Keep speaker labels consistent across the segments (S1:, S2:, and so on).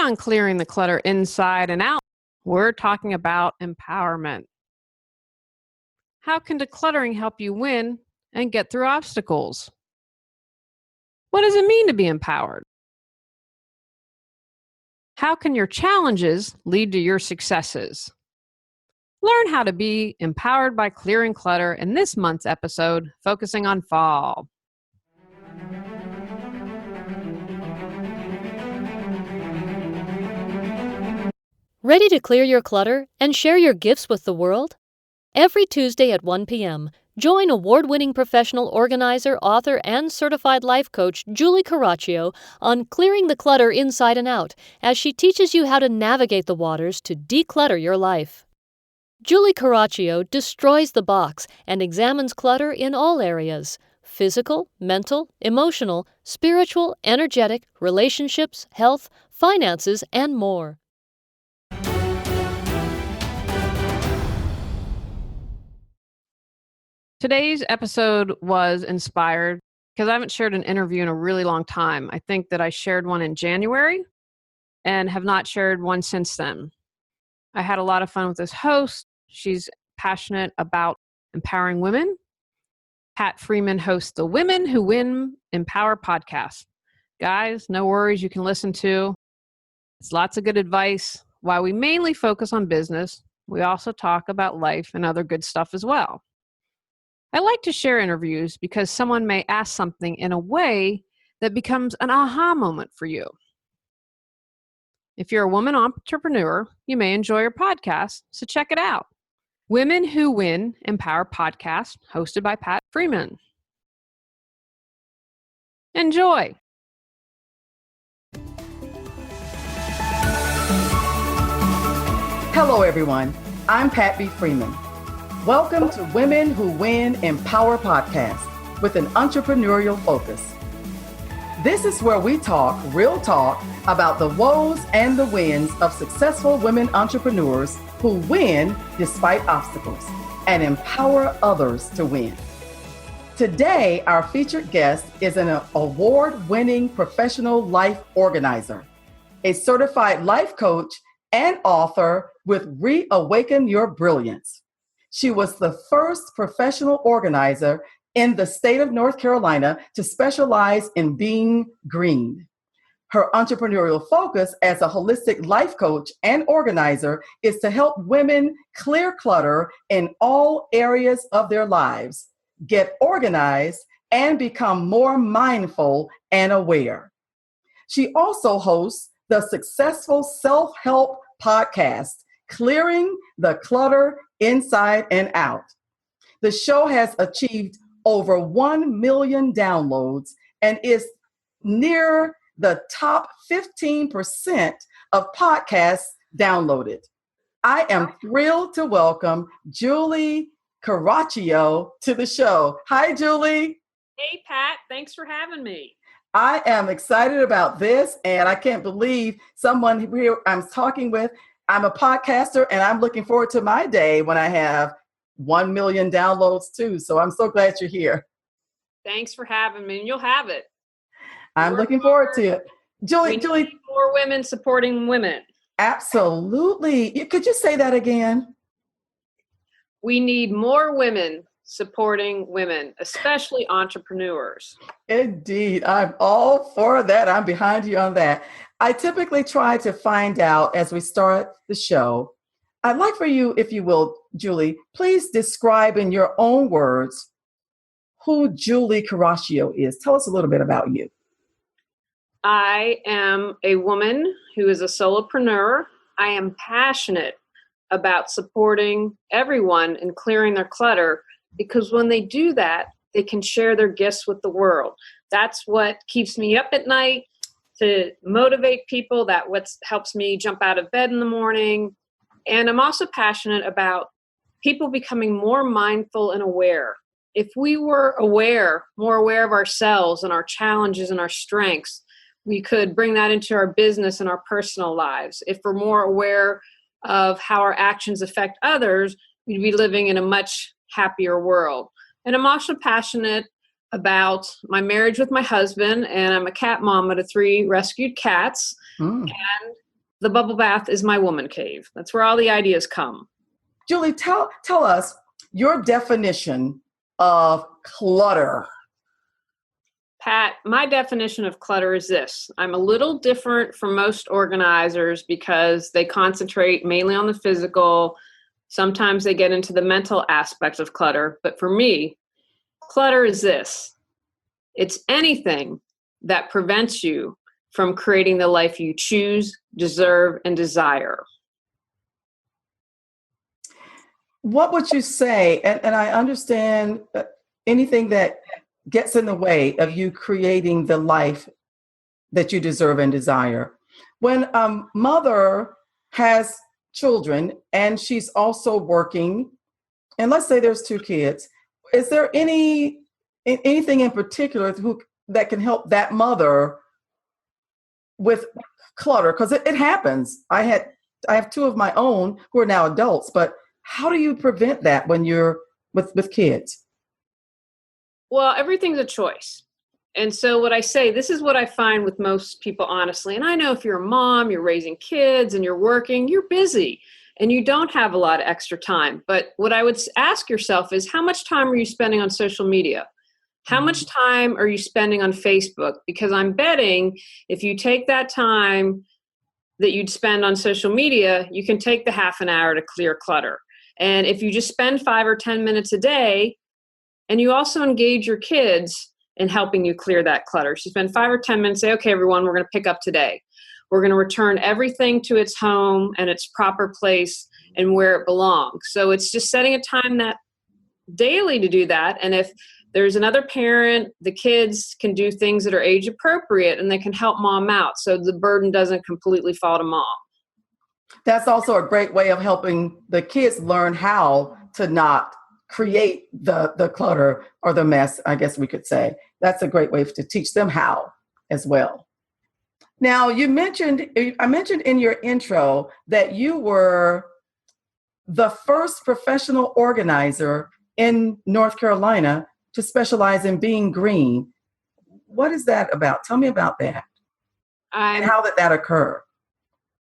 S1: on Clearing the Clutter Inside and Out, we're talking about empowerment. How can decluttering help you win and get through obstacles? What does it mean to be empowered? How can your challenges lead to your successes? Learn how to be empowered by clearing clutter in this month's episode, focusing on fall.
S2: Ready to clear your clutter and share your gifts with the world? Every Tuesday at 1 p.m., join award-winning professional organizer, author, and certified life coach Julie Coraccio on Clearing the Clutter Inside and Out as she teaches you how to navigate the waters to declutter your life. Julie Coraccio destroys the box and examines clutter in all areas: physical, mental, emotional, spiritual, energetic, relationships, health, finances, and more.
S1: Today's episode was inspired because I haven't shared an interview in a really long time. I think that I shared one in January and have not shared one since then. I had a lot of fun with this host. She's passionate about empowering women. Pat Freeman hosts the Women Who Win Empower podcast. Guys, no worries, you can listen to. It's lots of good advice. While we mainly focus on business, we also talk about life and other good stuff as well. I like to share interviews because someone may ask something in a way that becomes an aha moment for you. If you're a woman entrepreneur, you may enjoy our podcast, so check it out. Women Who Win Empower podcast, hosted by Pat Freeman. Enjoy.
S3: Hello, everyone. I'm Pat B. Freeman. Welcome to Women Who Win Empower podcast with an entrepreneurial focus. This is where we talk real talk about the woes and the wins of successful women entrepreneurs who win despite obstacles and empower others to win. Today, our featured guest is an award-winning professional life organizer, a certified life coach, and author with Reawaken Your Brilliance. She was the first professional organizer in the state of North Carolina to specialize in being green. Her entrepreneurial focus as a holistic life coach and organizer is to help women clear clutter in all areas of their lives, get organized, and become more mindful and aware. She also hosts the successful self-help podcast, Clearing the Clutter Inside and Out. The show has achieved over 1 million downloads and is near the top 15% of podcasts downloaded. I am thrilled to welcome Julie Coraccio to the show. Hi, Julie.
S1: Hey, Pat. Thanks for having me.
S3: I am excited about this, and I can't believe someone here I'm talking with. I'm a podcaster, and I'm looking forward to my day when I have 1 million downloads too. So I'm so glad you're here.
S1: Thanks for having me, and you'll have it.
S3: I'm looking forward to it. Julie,
S1: need more women supporting women.
S3: Absolutely. Could you say that again?
S1: We need more women supporting women, especially entrepreneurs.
S3: Indeed. I'm all for that. I'm behind you on that. I typically try to find out as we start the show. I'd like for you, if you will, Julie, please describe in your own words who Julie Coraccio is. Tell us a little bit about you.
S1: I am a woman who is a solopreneur. I am passionate about supporting everyone and clearing their clutter, because when they do that, they can share their gifts with the world. That's what keeps me up at night, to motivate people. That what helps me jump out of bed in the morning. And I'm also passionate about people becoming more mindful and aware. If we were more aware of ourselves and our challenges and our strengths, we could bring that into our business and our personal lives. If we're more aware of how our actions affect others, we'd be living in a much happier world. And I'm also passionate about my marriage with my husband, and I'm a cat mama to 3 rescued cats. And the bubble bath is my woman cave. That's where all the ideas come.
S3: Julie, tell us your definition of clutter.
S1: Pat, my definition of clutter is this. I'm a little different from most organizers because they concentrate mainly on the physical. Sometimes they get into the mental aspect of clutter. But for me, clutter is this. It's anything that prevents you from creating the life you choose, deserve, and desire.
S3: What would you say? And I understand anything that gets in the way of you creating the life that you deserve and desire. When a mother has children and she's also working, and let's say there's 2 kids, is there anything in particular that can help that mother with clutter? Because it happens. I have 2 of my own who are now adults, but how do you prevent that when you're with kids?
S1: Well, everything's a choice. And so what I say, this is what I find with most people, honestly. And I know if you're a mom, you're raising kids and you're working, you're busy and you don't have a lot of extra time. But what I would ask yourself is, how much time are you spending on social media? How much time are you spending on Facebook? Because I'm betting if you take that time that you'd spend on social media, you can take the half an hour to clear clutter. And if you just spend 5 or 10 minutes a day, and you also engage your kids in helping you clear that clutter. So spend 5 or 10 minutes, say, okay, everyone, we're going to pick up today. We're going to return everything to its home and its proper place and where it belongs. So it's just setting a time that daily to do that. And if there's another parent, the kids can do things that are age appropriate and they can help mom out so the burden doesn't completely fall to mom.
S3: That's also a great way of helping the kids learn how to not create the clutter or the mess, I guess we could say. That's a great way to teach them how as well. Now, I mentioned in your intro that you were the first professional organizer in North Carolina to specialize in being green. What is that about? Tell me about that. And how did that occur?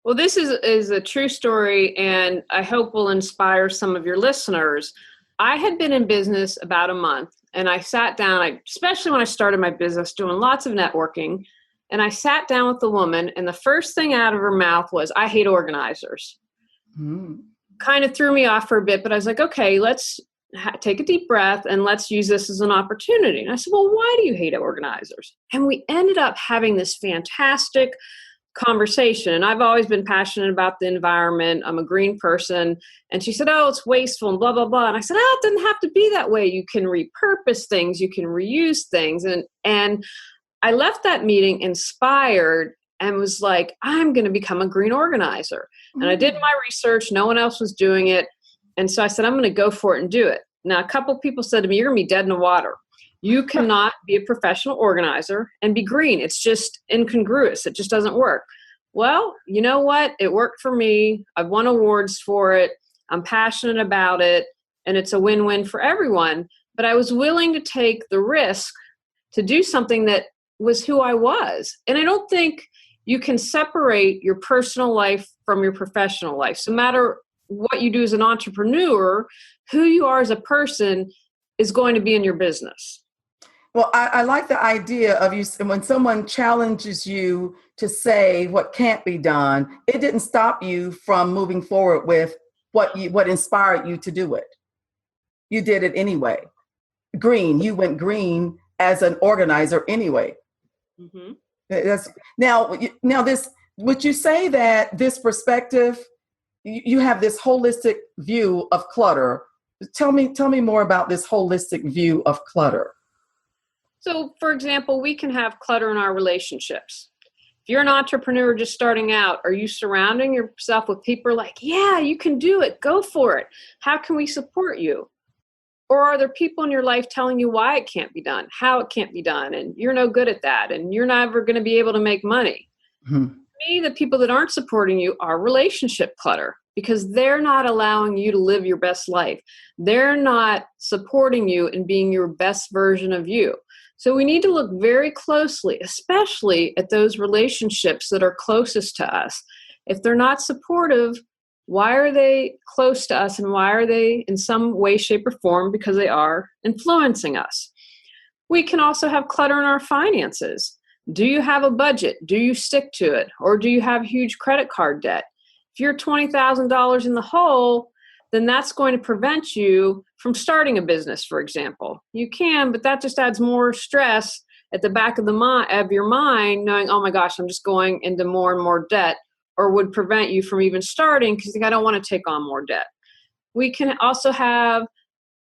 S1: Well, this is a true story, and I hope will inspire some of your listeners. I had been in business about a month, and I sat down, especially when I started my business, doing lots of networking, and I sat down with the woman, and the first thing out of her mouth was, I hate organizers. Kind of threw me off for a bit, but I was like, okay, let's take a deep breath, and let's use this as an opportunity. And I said, well, why do you hate organizers? And we ended up having this fantastic conversation. And I've always been passionate about the environment. I'm a green person. And she said, oh, it's wasteful and blah, blah, blah. And I said, oh, it doesn't have to be that way. You can repurpose things. You can reuse things. And I left that meeting inspired and was like, I'm going to become a green organizer. And I did my research. No one else was doing it. And so I said, I'm going to go for it and do it. Now, a couple of people said to me, you're going to be dead in the water. You cannot be a professional organizer and be green. It's just incongruous. It just doesn't work. Well, you know what? It worked for me. I've won awards for it. I'm passionate about it. And it's a win-win for everyone. But I was willing to take the risk to do something that was who I was. And I don't think you can separate your personal life from your professional life. So no matter what you do as an entrepreneur, who you are as a person is going to be in your business.
S3: Well, I like the idea of you, when someone challenges you to say what can't be done, it didn't stop you from moving forward with what inspired you to do it. You did it anyway. Green, you went green as an organizer anyway. Now this, would you say that this perspective, you have this holistic view of clutter? Tell me more about this holistic view of clutter.
S1: So, for example, we can have clutter in our relationships. If you're an entrepreneur just starting out, are you surrounding yourself with people like, yeah, you can do it, go for it? How can we support you? Or are there people in your life telling you why it can't be done, how it can't be done, and you're no good at that, and you're never going to be able to make money? For me, the people that aren't supporting you are relationship clutter, because they're not allowing you to live your best life. They're not supporting you in being your best version of you. So we need to look very closely, especially at those relationships that are closest to us, If they're not supportive, why are they close to us, and why are they in some way, shape, or form? Because they are influencing us. We can also have clutter in our finances. Do you have a budget? Do you stick to it? Or do you have huge credit card debt? If you're $20,000 in the hole, then that's going to prevent you from starting a business, for example. You can, but that just adds more stress at the back of your mind, knowing, oh my gosh, I'm just going into more and more debt, or would prevent you from even starting because you think, I don't want to take on more debt. We can also have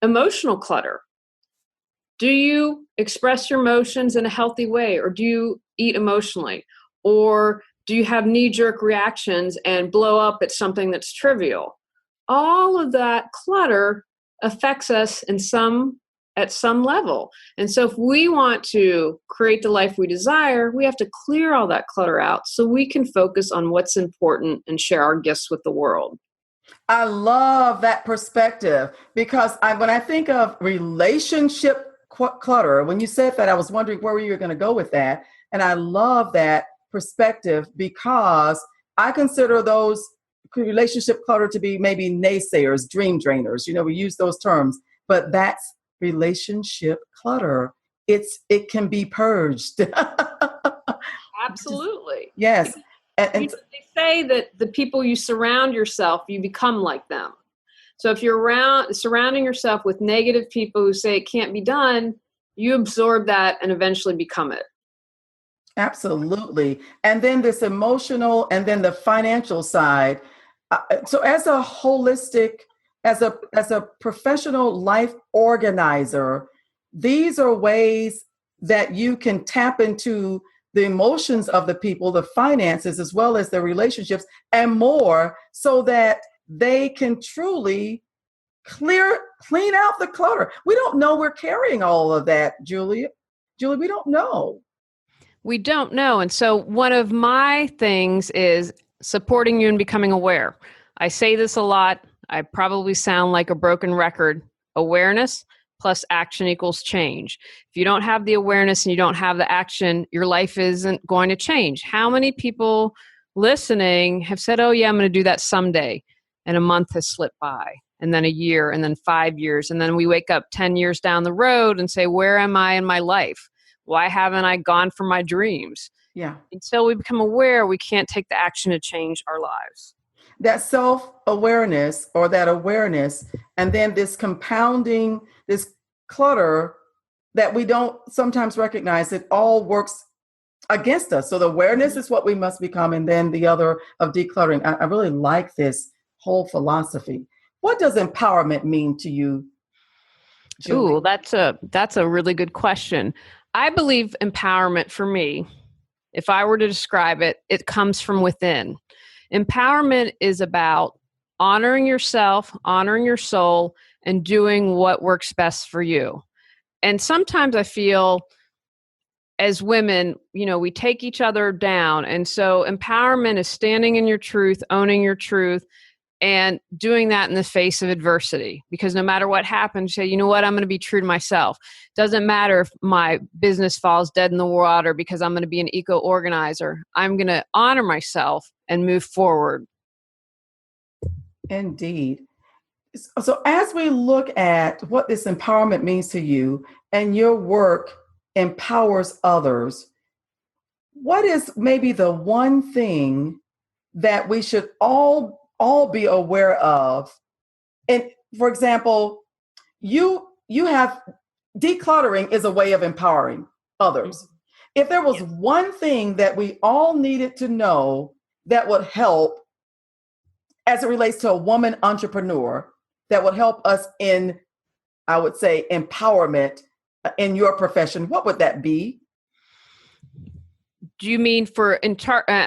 S1: emotional clutter. Do you express your emotions in a healthy way, or do you eat emotionally? Or do you have knee-jerk reactions and blow up at something that's trivial? All of that clutter affects us at some level. And so if we want to create the life we desire, we have to clear all that clutter out so we can focus on what's important and share our gifts with the world.
S3: I love that perspective because when I think of relationship clutter, when you said that, I was wondering where you were going to go with that. And I love that perspective because I consider those relationship clutter to be maybe naysayers, dream drainers. We use those terms, but that's relationship clutter. It can be purged.
S1: Absolutely.
S3: Yes. And
S1: they say that the people you surround yourself, you become like them. So if you're surrounding yourself with negative people who say it can't be done, you absorb that and eventually become it.
S3: Absolutely. And then this emotional and then the financial side. So as a holistic, as a professional life organizer, these are ways that you can tap into the emotions of the people, the finances, as well as the relationships and more, so that they can truly clean out the clutter. We don't know we're carrying all of that, Julie. We don't know.
S1: We don't know. And so one of my things is supporting you in becoming aware. I say this a lot. I probably sound like a broken record. Awareness plus action equals change. If you don't have the awareness and you don't have the action, your life isn't going to change. How many people listening have said, oh yeah, I'm going to do that someday, and a month has slipped by, and then a year, and then 5 years, and then we wake up 10 years down the road and say, where am I in my life? Why haven't I gone for my dreams?
S3: Yeah.
S1: Until we become aware, we can't take the action to change our lives.
S3: That self-awareness or that awareness, and then this compounding, this clutter that we don't sometimes recognize, it all works against us. So the awareness is what we must become, and then the other of decluttering. I really like this whole philosophy. What does empowerment mean to you, Julie?
S1: Ooh, that's a really good question. I believe empowerment for me, if I were to describe it, it comes from within. Empowerment is about honoring yourself, honoring your soul, and doing what works best for you. And sometimes I feel as women, we take each other down. And so empowerment is standing in your truth, owning your truth, and doing that in the face of adversity. Because no matter what happens, say, you know what, I'm going to be true to myself. Doesn't matter if my business falls dead in the water because I'm going to be an eco-organizer. I'm going to honor myself and move forward.
S3: Indeed. So as we look at what this empowerment means to you and your work empowers others, what is maybe the one thing that we should all be aware of? And for example, you have decluttering is a way of empowering others. Mm-hmm. If there was one thing that we all needed to know that would help as it relates to a woman entrepreneur, that would help us in, I would say, empowerment in your profession, what would that be?
S1: Do you mean for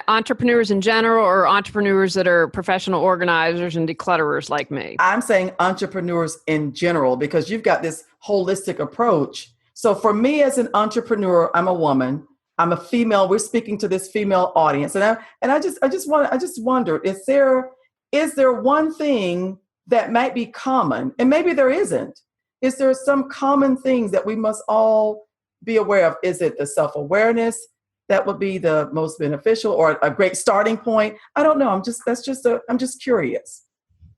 S1: entrepreneurs in general, or entrepreneurs that are professional organizers and declutterers like me?
S3: I'm saying entrepreneurs in general, because you've got this holistic approach. So for me as an entrepreneur, I'm a woman, I'm a female. We're speaking to this female audience, and I just wonder, is there one thing that might be common, and maybe there isn't? Is there some common things that we must all be aware of? Is it the self-awareness? that would be the most beneficial or a great starting point? I don't know. I'm just curious.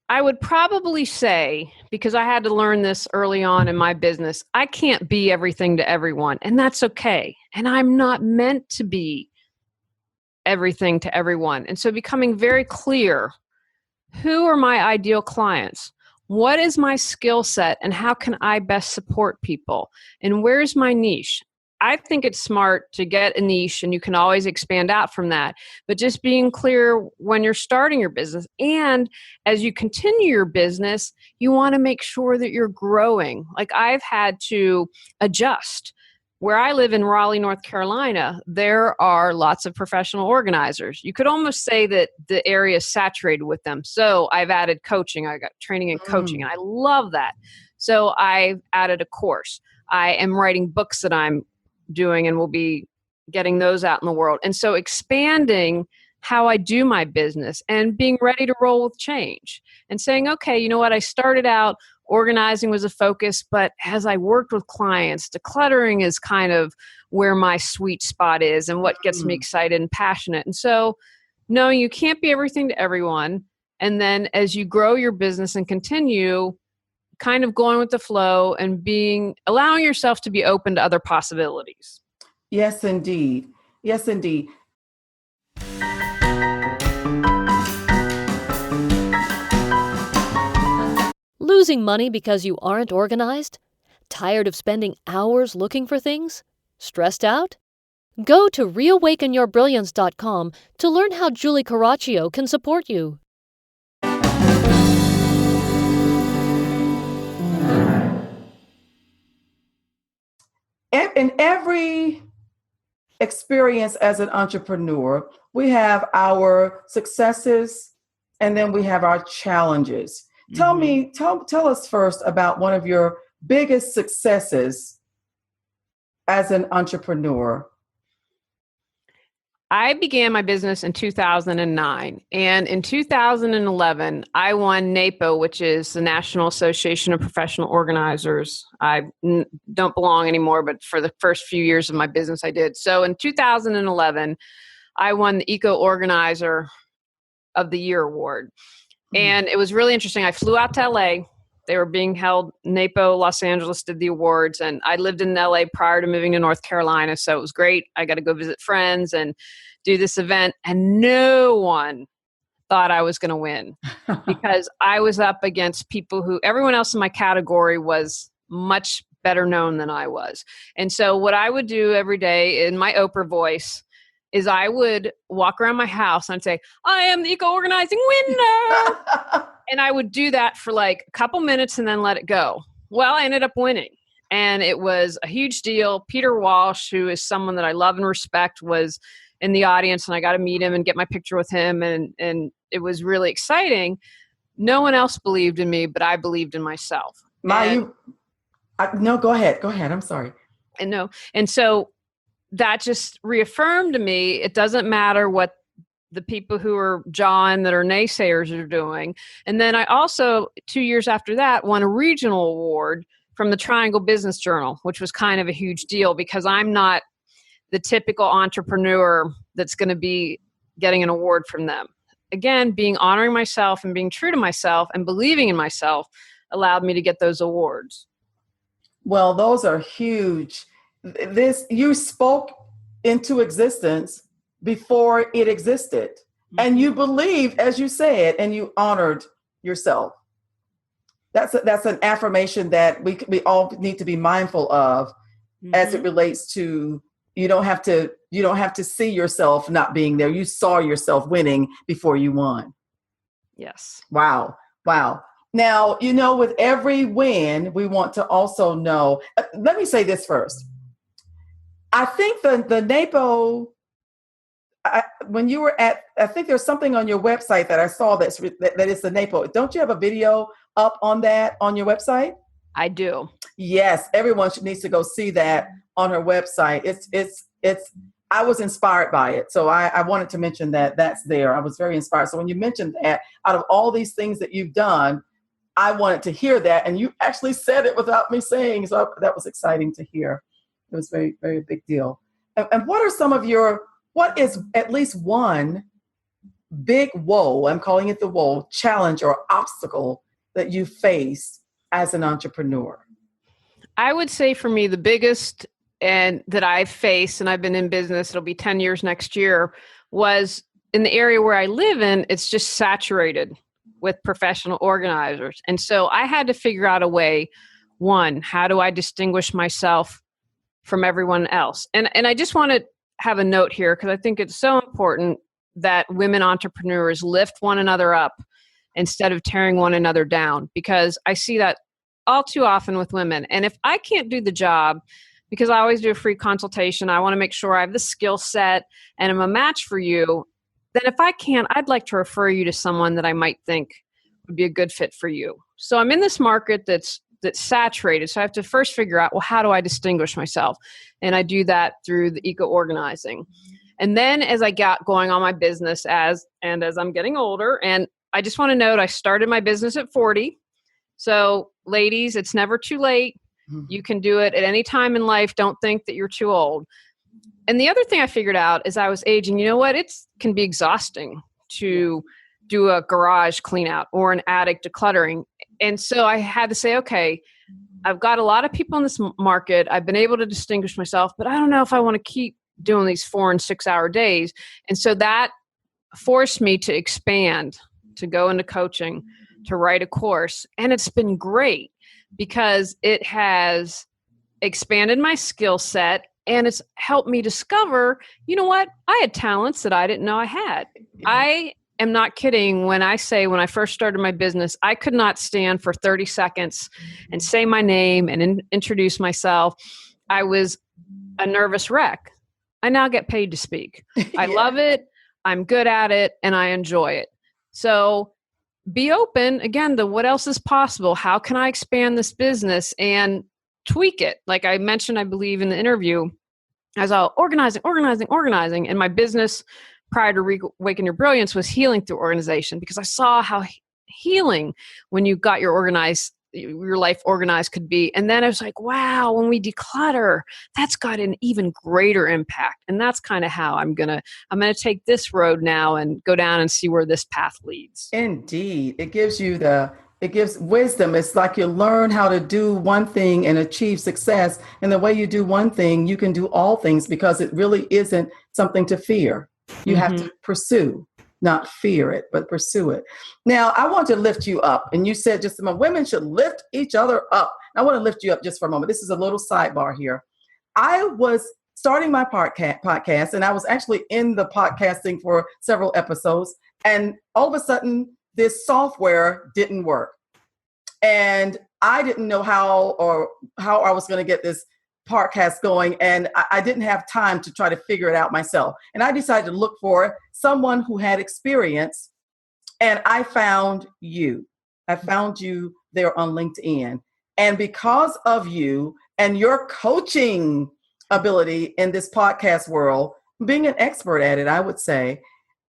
S1: I would probably say, because I had to learn this early on in my business, I can't be everything to everyone, and that's okay. And I'm not meant to be everything to everyone. And so becoming very clear, who are my ideal clients? What is my skill set and how can I best support people? And where's my niche? I think it's smart to get a niche and you can always expand out from that. But just being clear when you're starting your business and as you continue your business, you want to make sure that you're growing. Like I've had to adjust. Where I live in Raleigh, North Carolina, there are lots of professional organizers. You could almost say that the area is saturated with them. So I've added coaching. I got training and coaching, and I love that. So I've added a course. I am writing books that I'm doing and will be getting those out in the world. And so expanding how I do my business and being ready to roll with change and saying, okay, you know what? I started out organizing was a focus, but as I worked with clients, decluttering is kind of where my sweet spot is and what gets me excited and passionate. And so knowing you can't be everything to everyone. And then as you grow your business and continue, kind of going with the flow and allowing yourself to be open to other possibilities.
S3: Yes, indeed. Yes, indeed.
S2: Losing money because you aren't organized? Tired of spending hours looking for things? Stressed out? Go to reawakenyourbrilliance.com to learn how Julie Coraccio can support you.
S3: In every experience as an entrepreneur, we have our successes and then we have our challenges. Tell us first about one of your biggest successes as an entrepreneur.
S1: I began my business in 2009, and in 2011, I won NAPO, which is the National Association of Professional Organizers. I don't belong anymore, but for the first few years of my business, I did. So in 2011, I won the Eco Organizer of the Year award. And it was really interesting. I flew out to LA. They were being held, NAPO Los Angeles did the awards, and I lived in LA prior to moving to North Carolina, so it was great. I got to go visit friends and do this event, and no one thought I was going to win because I was up against people who, everyone else in my category was much better known than I was. And so what I would do every day in my Oprah voice is I would walk around my house and I'd say, I am the eco-organizing winner. And I would do that for like a couple minutes and then let it go. Well, I ended up winning. And it was a huge deal. Peter Walsh, who is someone that I love and respect, was in the audience, and I got to meet him and get my picture with him. And it was really exciting. No one else believed in me, but I believed in myself.
S3: No, go ahead. Go ahead. I'm sorry.
S1: And so that just reaffirmed to me, it doesn't matter what the people who are John that are naysayers are doing. And then I also, 2 years after that, won a regional award from the Triangle Business Journal, which was kind of a huge deal because I'm not the typical entrepreneur that's going to be getting an award from them. Again, honoring myself and being true to myself and believing in myself allowed me to get those awards.
S3: Well, those are huge. You spoke into existence before it existed. And you believed, as you said, and you honored yourself. That's an affirmation that we all need to be mindful of as it relates to, you don't have to see yourself not being there. You saw yourself winning before you won.
S1: Yes.
S3: Wow. Now, with every win, we want to also know, let me say this first. I think the NAPO, when you were I think there's something on your website that I saw that is the NAPO. Don't you have a video up on that on your website?
S1: I do.
S3: Yes, everyone needs to go see that on her website. I was inspired by it. So I wanted to mention that's there. I was very inspired. So when you mentioned that, out of all these things that you've done, I wanted to hear that. And you actually said it without me saying. So that was exciting to hear. It was very, very big deal. And what are some of what is at least one big woe, I'm calling it the woe, challenge or obstacle that you faced as an entrepreneur?
S1: I would say for me, the biggest and that I've faced, and I've been in business, it'll be 10 years next year, was in the area where I live in, it's just saturated with professional organizers. And so I had to figure out a way, one, how do I distinguish myself from everyone else? And I just want to have a note here because I think it's so important that women entrepreneurs lift one another up instead of tearing one another down, because I see that all too often with women. And if I can't do the job, because I always do a free consultation, I want to make sure I have the skill set and I'm a match for you, then if I can't, I'd like to refer you to someone that I might think would be a good fit for you. So I'm in this market that's saturated. So I have to first figure out, well, how do I distinguish myself? And I do that through the eco-organizing. And then as I got going on my business as I'm getting older, and I just want to note, I started my business at 40. So ladies, it's never too late. You can do it at any time in life. Don't think that you're too old. And the other thing I figured out as I was aging, you know what? It can be exhausting to do a garage clean out or an attic decluttering. And so I had to say, okay, I've got a lot of people in this market. I've been able to distinguish myself, but I don't know if I want to keep doing these 4 and 6 hour days. And so that forced me to expand, to go into coaching, to write a course. And it's been great because it has expanded my skill set and it's helped me discover, you know what? I had talents that I didn't know I had. I am not kidding when I say when I first started my business, I could not stand for 30 seconds and say my name and introduce myself. I was a nervous wreck. I now get paid to speak. I love it. I'm good at it and I enjoy it. So be open again to what else is possible. How can I expand this business and tweak it? Like I mentioned, I believe in the interview, I was all organizing. And my business prior to Awaken Your Brilliance was healing through organization, because I saw how healing when you got your life organized could be. And then I was like, wow, when we declutter, that's got an even greater impact. And that's kind of how I'm going to take this road now and go down and see where this path leads.
S3: Indeed. It gives wisdom. It's like you learn how to do one thing and achieve success. And the way you do one thing, you can do all things, because it really isn't something to fear. You have to pursue. Not fear it, but pursue it. Now, I want to lift you up. And you said just a moment, women should lift each other up. I want to lift you up just for a moment. This is a little sidebar here. I was starting my podcast, and I was actually in the podcasting for several episodes. And all of a sudden, this software didn't work. And I didn't know how I was going to get this podcast going, and I didn't have time to try to figure it out myself. And I decided to look for someone who had experience, and I found you. I found you there on LinkedIn. And because of you and your coaching ability in this podcast world, being an expert at it, I would say,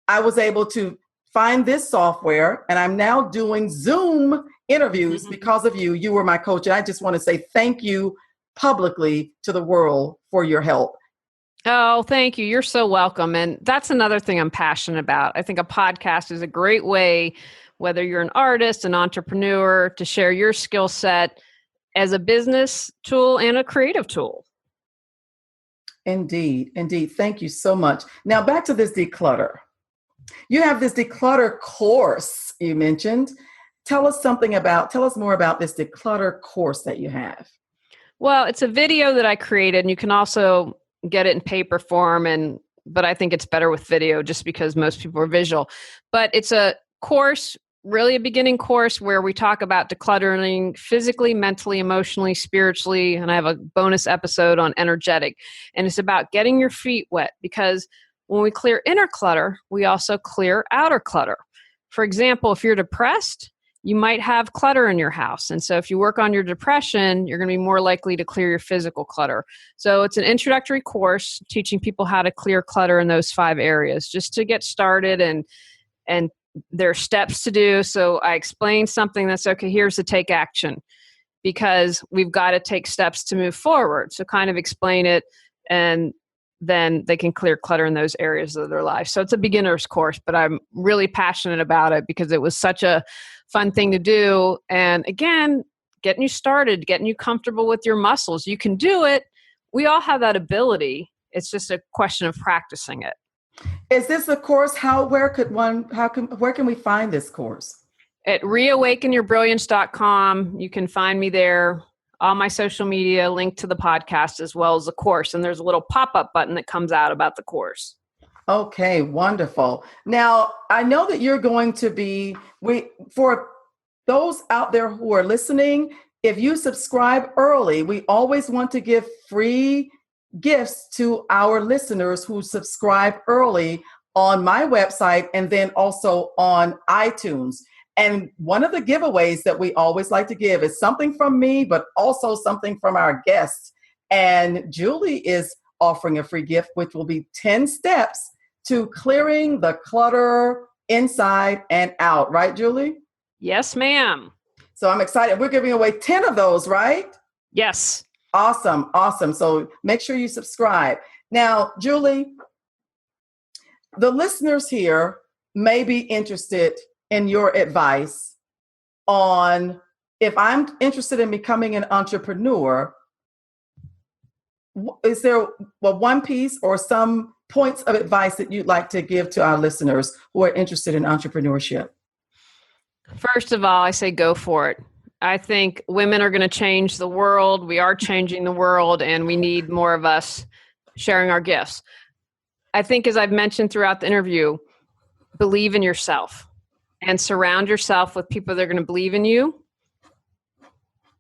S3: I was able to find this software, and I'm now doing Zoom interviews because of you. You were my coach, and I just want to say thank you publicly to the world for your help.
S1: Oh, thank you. You're so welcome. And that's another thing I'm passionate about. I think a podcast is a great way, whether you're an artist, an entrepreneur, to share your skill set as a business tool and a creative tool.
S3: Indeed. Thank you so much. Now back to this declutter. You have this declutter course you mentioned. Tell us more about this declutter course that you have.
S1: Well, it's a video that I created, and you can also get it in paper form, but I think it's better with video just because most people are visual. But it's a course, really a beginning course, where we talk about decluttering physically, mentally, emotionally, spiritually, and I have a bonus episode on energetic. And it's about getting your feet wet, because when we clear inner clutter, we also clear outer clutter. For example, if you're depressed, you might have clutter in your house. And so if you work on your depression, you're going to be more likely to clear your physical clutter. So it's an introductory course teaching people how to clear clutter in those 5 areas just to get started, and there are steps to do. So I explain something that's okay, here's the take action, because we've got to take steps to move forward. So kind of explain it. And then they can clear clutter in those areas of their life. So it's a beginner's course, but I'm really passionate about it because it was such a fun thing to do. And again, getting you started, getting you comfortable with your muscles. You can do it. We all have that ability. It's just a question of practicing it.
S3: Is this a course? Where can we find this course?
S1: At reawakenyourbrilliance.com. You can find me there. All my social media, link to the podcast as well as the course. And there's a little pop-up button that comes out about the course.
S3: Okay, wonderful. Now, I know that you're going to be, for those out there who are listening, if you subscribe early, we always want to give free gifts to our listeners who subscribe early on my website and then also on iTunes. And one of the giveaways that we always like to give is something from me, but also something from our guests. And Julie is offering a free gift, which will be 10 steps to clearing the clutter inside and out. Right, Julie?
S1: Yes, ma'am.
S3: So I'm excited. We're giving away 10 of those, right?
S1: Yes.
S3: Awesome. So make sure you subscribe. Now, Julie, the listeners here may be interested in your advice on if I'm interested in becoming an entrepreneur. Is there one piece or some points of advice that you'd like to give to our listeners who are interested in entrepreneurship?
S1: First of all, I say go for it. I think women are going to change the world. We are changing the world, and we need more of us sharing our gifts. I think, as I've mentioned throughout the interview, believe in yourself and surround yourself with people that are going to believe in you.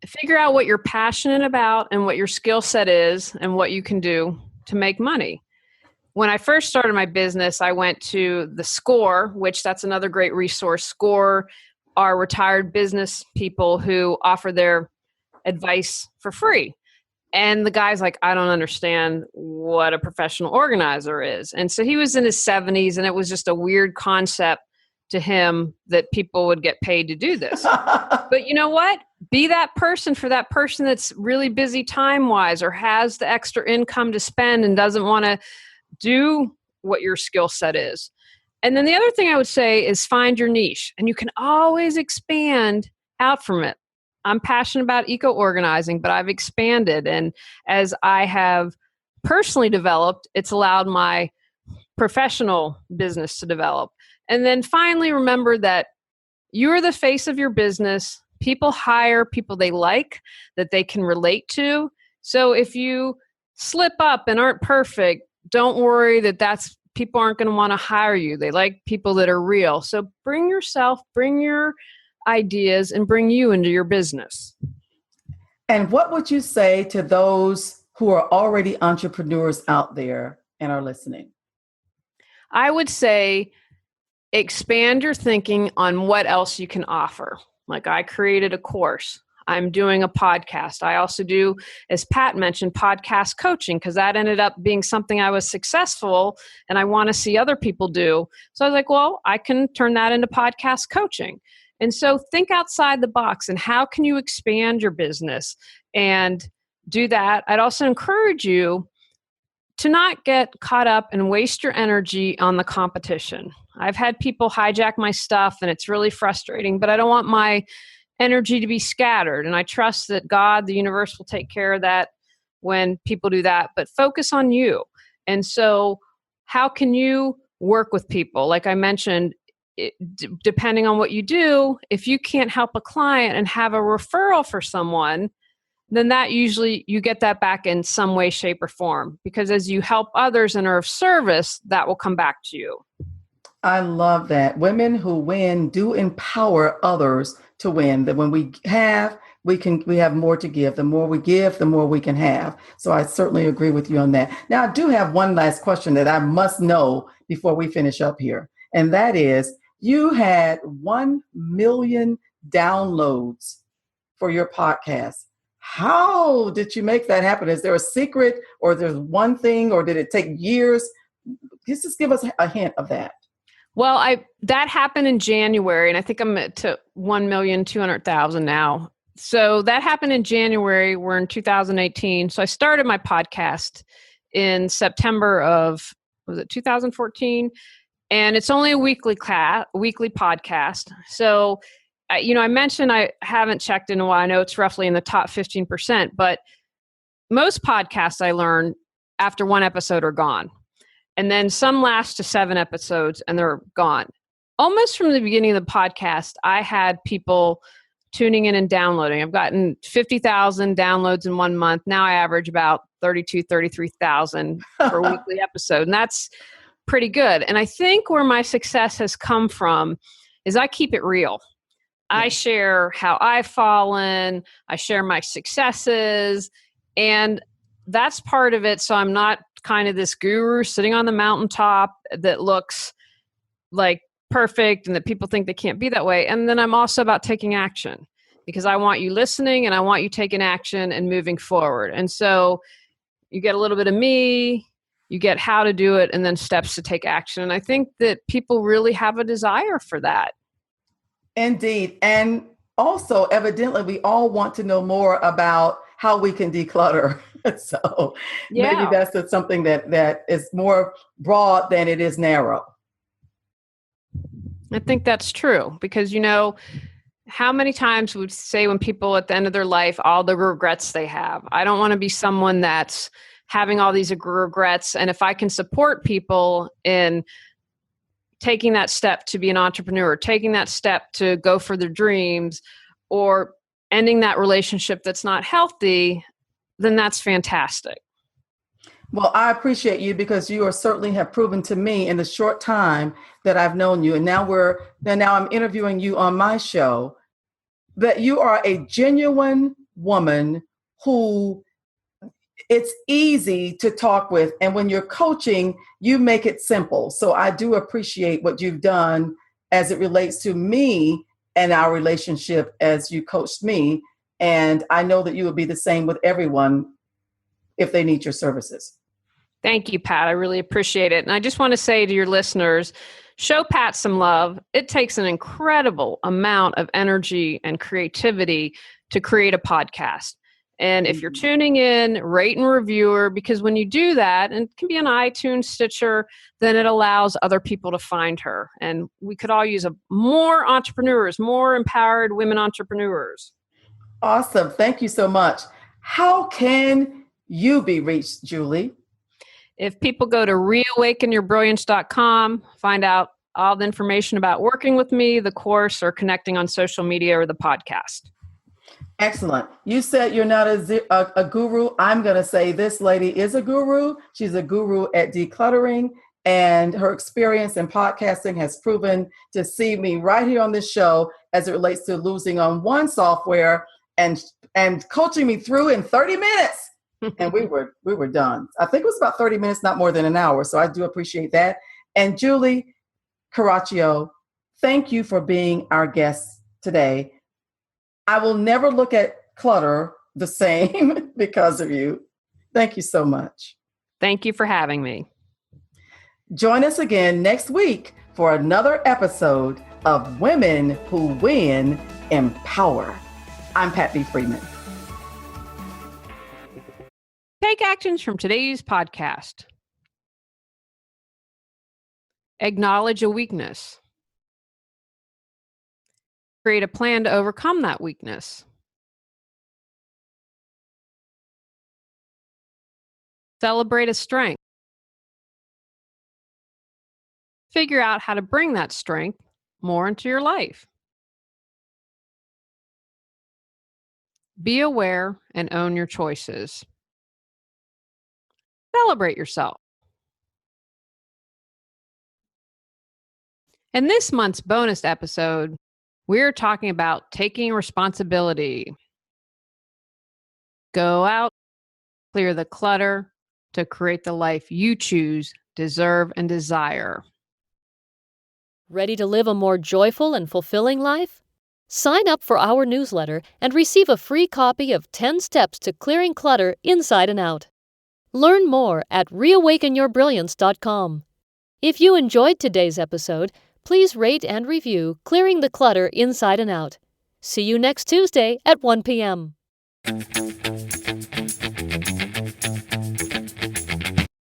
S1: Figure out what you're passionate about and what your skill set is and what you can do to make money. When I first started my business, I went to the SCORE, which that's another great resource. SCORE are retired business people who offer their advice for free. And the guy's like, I don't understand what a professional organizer is. And so he was in his 70s, and it was just a weird concept to him that people would get paid to do this. But you know what? Be that person for that person that's really busy time-wise or has the extra income to spend and doesn't want to do what your skill set is. And then the other thing I would say is find your niche, and you can always expand out from it. I'm passionate about eco-organizing, but I've expanded. And as I have personally developed, it's allowed my professional business to develop. And then finally, remember that you're the face of your business. People hire people they like, that they can relate to. So if you slip up and aren't perfect, don't worry that's people aren't going to want to hire you. They like people that are real. So bring yourself, bring your ideas, and bring you into your business.
S3: And what would you say to those who are already entrepreneurs out there and are listening?
S1: I would say expand your thinking on what else you can offer. Like I created a course. I'm doing a podcast. I also do, as Pat mentioned, podcast coaching because that ended up being something I was successful and I want to see other people do. So I was like, well, I can turn that into podcast coaching. And so think outside the box and how can you expand your business and do that. I'd also encourage you to not get caught up and waste your energy on the competition. I've had people hijack my stuff and it's really frustrating, but I don't want my energy to be scattered. And I trust that God, the universe, will take care of that when people do that, but focus on you. And so how can you work with people? Like I mentioned, depending on what you do, if you can't help a client and have a referral for someone, then that usually you get that back in some way, shape, or form. Because as you help others and are of service, that will come back to you.
S3: I love that. Women who win do empower others to win. That when we have more to give. The more we give, the more we can have. So I certainly agree with you on that. Now, I do have one last question that I must know before we finish up here. And that is, you had 1 million downloads for your podcast. How did you make that happen? Is there a secret or there's one thing, or did it take years? Just give us a hint of that.
S1: Well, that happened in January, and I think I'm to 1,200,000 now. So that happened in January. We're in 2018. So I started my podcast in September of, was it 2014? And it's only a weekly podcast. So, I mentioned I haven't checked in a while. I know it's roughly in the top 15%, but most podcasts I learn after one episode are gone. And then some last to 7 episodes and they're gone. Almost from the beginning of the podcast, I had people tuning in and downloading. I've gotten 50,000 downloads in 1 month. Now I average about 33,000 per weekly episode. And that's pretty good. And I think where my success has come from is I keep it real. I share how I've fallen. I share my successes. And that's part of it. So I'm not kind of this guru sitting on the mountaintop that looks like perfect and that people think they can't be that way. And then I'm also about taking action because I want you listening and I want you taking action and moving forward. And so you get a little bit of me, you get how to do it, and then steps to take action. And I think that people really have a desire for that.
S3: Indeed. And also, evidently, we all want to know more about how we can declutter. So maybe that's something that is more broad than it is narrow.
S1: I think that's true because, how many times would say when people at the end of their life, all the regrets they have? I don't want to be someone that's having all these regrets. And if I can support people in taking that step to be an entrepreneur, taking that step to go for their dreams, or ending that relationship that's not healthy, then that's fantastic.
S3: Well, I appreciate you because you are certainly have proven to me in the short time that I've known you. And now I'm interviewing you on my show that you are a genuine woman who it's easy to talk with. And when you're coaching, you make it simple. So I do appreciate what you've done as it relates to me and our relationship as you coached me. And I know that you will be the same with everyone if they need your services.
S1: Thank you, Pat. I really appreciate it. And I just want to say to your listeners, show Pat some love. It takes an incredible amount of energy and creativity to create a podcast. And if you're tuning in, rate and review her, because when you do that, and it can be on iTunes, Stitcher, then it allows other people to find her. And we could all use more entrepreneurs, more empowered women entrepreneurs.
S3: Awesome. Thank you so much. How can you be reached, Julie?
S1: If people go to reawakenyourbrilliance.com, find out all the information about working with me, the course, or connecting on social media or the podcast.
S3: Excellent. You said you're not a guru. I'm going to say this lady is a guru. She's a guru at decluttering, and her experience in podcasting has proven to see me right here on this show as it relates to losing on one software and coaching me through in 30 minutes. And we were done. I think it was about 30 minutes, not more than an hour. So I do appreciate that. And Julie Coraccio, thank you for being our guest today. I will never look at clutter the same because of you. Thank you so much.
S1: Thank you for having me.
S3: Join us again next week for another episode of Women Who Win Empower. I'm Pat B. Freeman.
S1: Take actions from today's podcast. Acknowledge a weakness. Create a plan to overcome that weakness. Celebrate a strength. Figure out how to bring that strength more into your life. Be aware and own your choices. Celebrate yourself. In this month's bonus episode, we're talking about taking responsibility. Go out, clear the clutter to create the life you choose, deserve, and desire.
S2: Ready to live a more joyful and fulfilling life? Sign up for our newsletter and receive a free copy of 10 Steps to Clearing Clutter Inside and Out. Learn more at reawakenyourbrilliance.com. If you enjoyed today's episode, please rate and review Clearing the Clutter Inside and Out. See you next Tuesday at 1 p.m.